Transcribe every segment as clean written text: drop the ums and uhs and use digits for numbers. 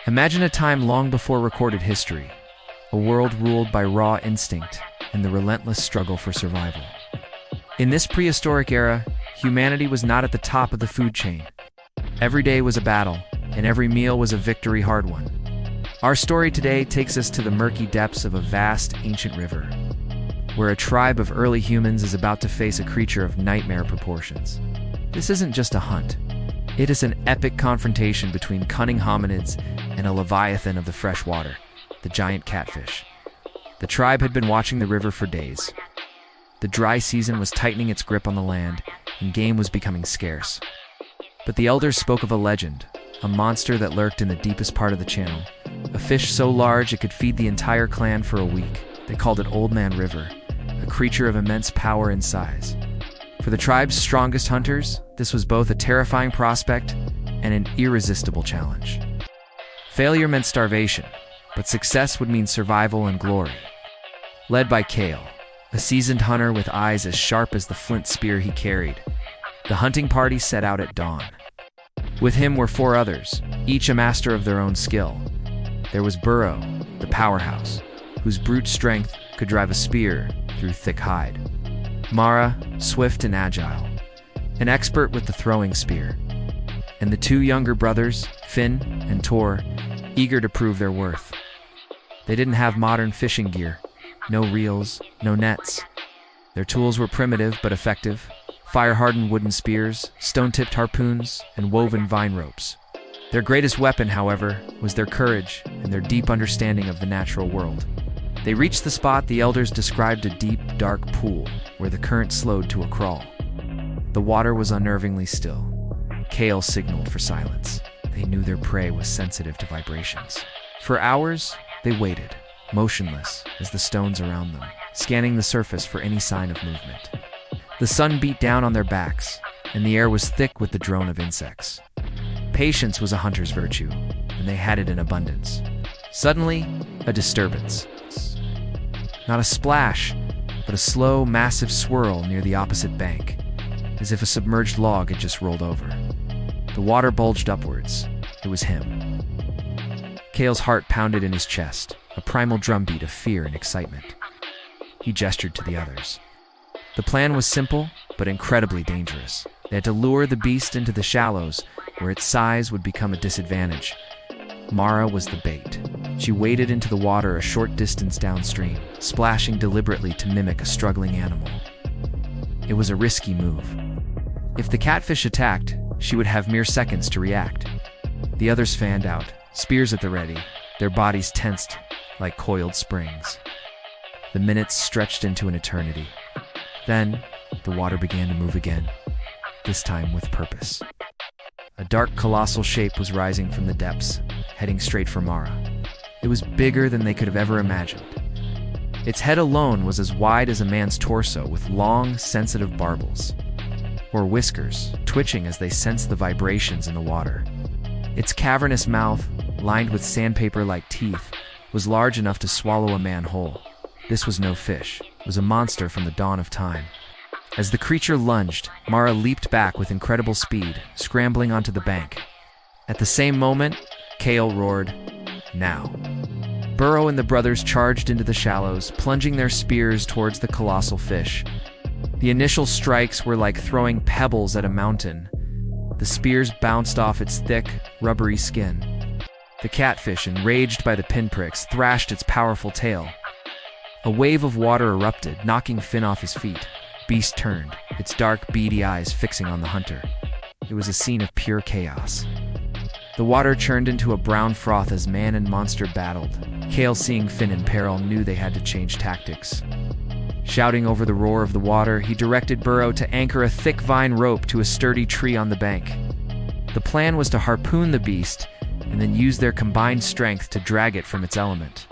Imagine a time long before recorded history, a world ruled by raw instinct and the relentless struggle for survival. In this prehistoric era, humanity was not at the top of the food chain. Every day was a battle, and every meal was a victory hard won. Our story today takes us to the murky depths of a vast, ancient river, where a tribe of early humans is about to face a creature of nightmare proportions. This isn't just a hunt. It is an epic confrontation between cunning hominids and a leviathan of the fresh water, the giant catfish. The tribe had been watching the river for days. The dry season was tightening its grip on the land, and game was becoming scarce. But the elders spoke of a legend, a monster that lurked in the deepest part of the channel, a fish so large it could feed the entire clan for a week. They called it Old Man River, a creature of immense power and size. For the tribe's strongest hunters, this was both a terrifying prospect and an irresistible challenge. Failure meant starvation, but success would mean survival and glory. Led by Kale, a seasoned hunter with eyes as sharp as the flint spear he carried, the hunting party set out at dawn. With him were 4 others, each a master of their own skill. There was Burrow, the powerhouse, whose brute strength could drive a spear through thick hide. Mara, swift and agile, an expert with the throwing spear. And the 2 younger brothers, Finn and Tor, eager to prove their worth. They didn't have modern fishing gear, no reels, no nets. Their tools were primitive but effective, fire-hardened wooden spears, stone-tipped harpoons, and woven vine ropes. Their greatest weapon, however, was their courage and their deep understanding of the natural world. They reached the spot the elders described a deep, dark pool where the current slowed to a crawl. The water was unnervingly still. Kale signaled for silence. They knew their prey was sensitive to vibrations. For hours, they waited, motionless as the stones around them, scanning the surface for any sign of movement. The sun beat down on their backs, and the air was thick with the drone of insects. Patience was a hunter's virtue, and they had it in abundance. Suddenly, a disturbance. Not a splash, but a slow, massive swirl near the opposite bank, as if a submerged log had just rolled over. The water bulged upwards. It was him. Kale's heart pounded in his chest, a primal drumbeat of fear and excitement. He gestured to the others. The plan was simple, but incredibly dangerous. They had to lure the beast into the shallows, where its size would become a disadvantage. Mara was the bait. She waded into the water a short distance downstream, splashing deliberately to mimic a struggling animal. It was a risky move. If the catfish attacked, she would have mere seconds to react. The others fanned out, spears at the ready, their bodies tensed like coiled springs. The minutes stretched into an eternity. Then, the water began to move again, this time with purpose. A dark, colossal shape was rising from the depths, heading straight for Mara. It was bigger than they could have ever imagined. Its head alone was as wide as a man's torso, with long, sensitive barbels, or whiskers, twitching as they sensed the vibrations in the water. Its cavernous mouth, lined with sandpaper-like teeth, was large enough to swallow a man whole. This was no fish. It was a monster from the dawn of time. As the creature lunged, Mara leaped back with incredible speed, scrambling onto the bank. At the same moment, Kale roared, "Now!" Burrow and the brothers charged into the shallows, plunging their spears towards the colossal fish. The initial strikes were like throwing pebbles at a mountain. The spears bounced off its thick, rubbery skin. The catfish, enraged by the pinpricks, thrashed its powerful tail. A wave of water erupted, knocking Finn off his feet. Beast turned, its dark, beady eyes fixing on the hunter. It was a scene of pure chaos. The water churned into a brown froth as man and monster battled. Kale, seeing Finn in peril, knew they had to change tactics. Shouting over the roar of the water, he directed Burrow to anchor a thick vine rope to a sturdy tree on the bank. The plan was to harpoon the beast and then use their combined strength to drag it from its element.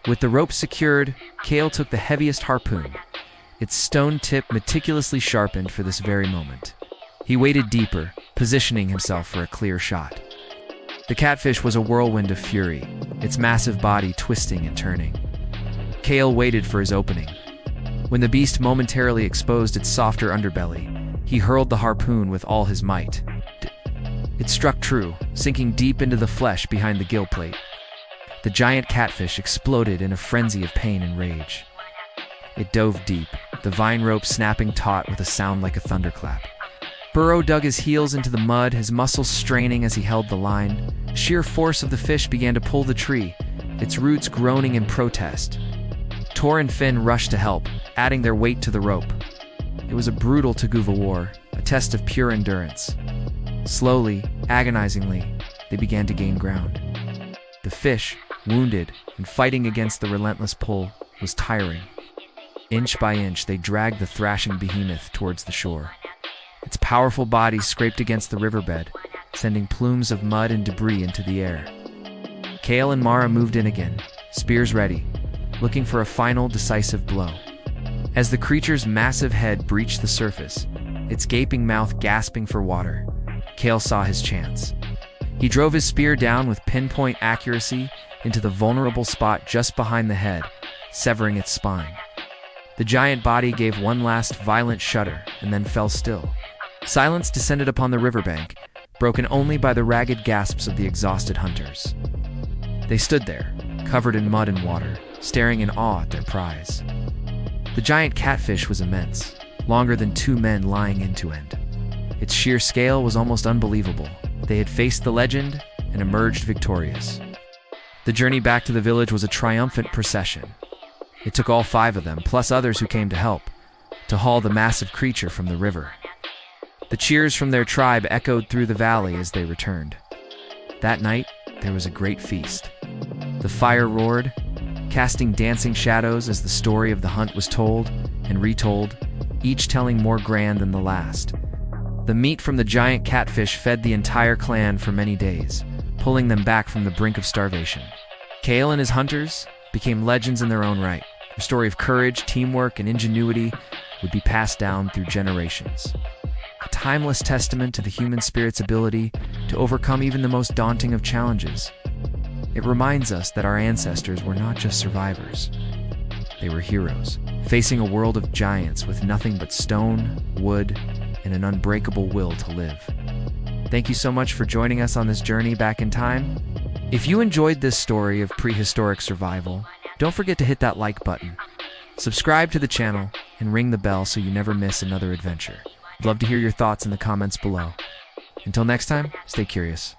With the rope secured, Kale took the heaviest harpoon, its stone tip meticulously sharpened for this very moment. He waded deeper, positioning himself for a clear shot. The catfish was a whirlwind of fury, its massive body twisting and turning. Kale waited for his opening. When the beast momentarily exposed its softer underbelly, he hurled the harpoon with all his might. It struck true, sinking deep into the flesh behind the gill plate. The giant catfish exploded in a frenzy of pain and rage. It dove deep, the vine rope snapping taut with a sound like a thunderclap. Burrow dug his heels into the mud, his muscles straining as he held the line. The sheer force of the fish began to pull the tree, its roots groaning in protest. Tor and Finn rushed to help, adding their weight to the rope. It was a brutal tug-of war, a test of pure endurance. Slowly, agonizingly, they began to gain ground. The fish, wounded and fighting against the relentless pull, was tiring. Inch by inch, they dragged the thrashing behemoth towards the shore. Its powerful body scraped against the riverbed, sending plumes of mud and debris into the air. Kale and Mara moved in again, spears ready, looking for a final decisive blow. As the creature's massive head breached the surface, its gaping mouth gasping for water, Kale saw his chance. He drove his spear down with pinpoint accuracy into the vulnerable spot just behind the head, severing its spine. The giant body gave one last violent shudder and then fell still. Silence descended upon the riverbank, broken only by the ragged gasps of the exhausted hunters. They stood there, covered in mud and water, staring in awe at their prize. The giant catfish was immense, longer than 2 men lying end to end. Its sheer scale was almost unbelievable. They had faced the legend and emerged victorious. The journey back to the village was a triumphant procession. It took all 5 of them, plus others who came to help, to haul the massive creature from the river. The cheers from their tribe echoed through the valley as they returned. That night, there was a great feast. The fire roared, casting dancing shadows as the story of the hunt was told and retold, each telling more grand than the last. The meat from the giant catfish fed the entire clan for many days, pulling them back from the brink of starvation. Kale and his hunters became legends in their own right. Their story of courage, teamwork, and ingenuity would be passed down through generations. A timeless testament to the human spirit's ability to overcome even the most daunting of challenges. It reminds us that our ancestors were not just survivors. They were heroes, facing a world of giants with nothing but stone, wood, and an unbreakable will to live. Thank you so much for joining us on this journey back in time. If you enjoyed this story of prehistoric survival, don't forget to hit that like button, subscribe to the channel, and ring the bell so you never miss another adventure. I'd love to hear your thoughts in the comments below. Until next time, stay curious.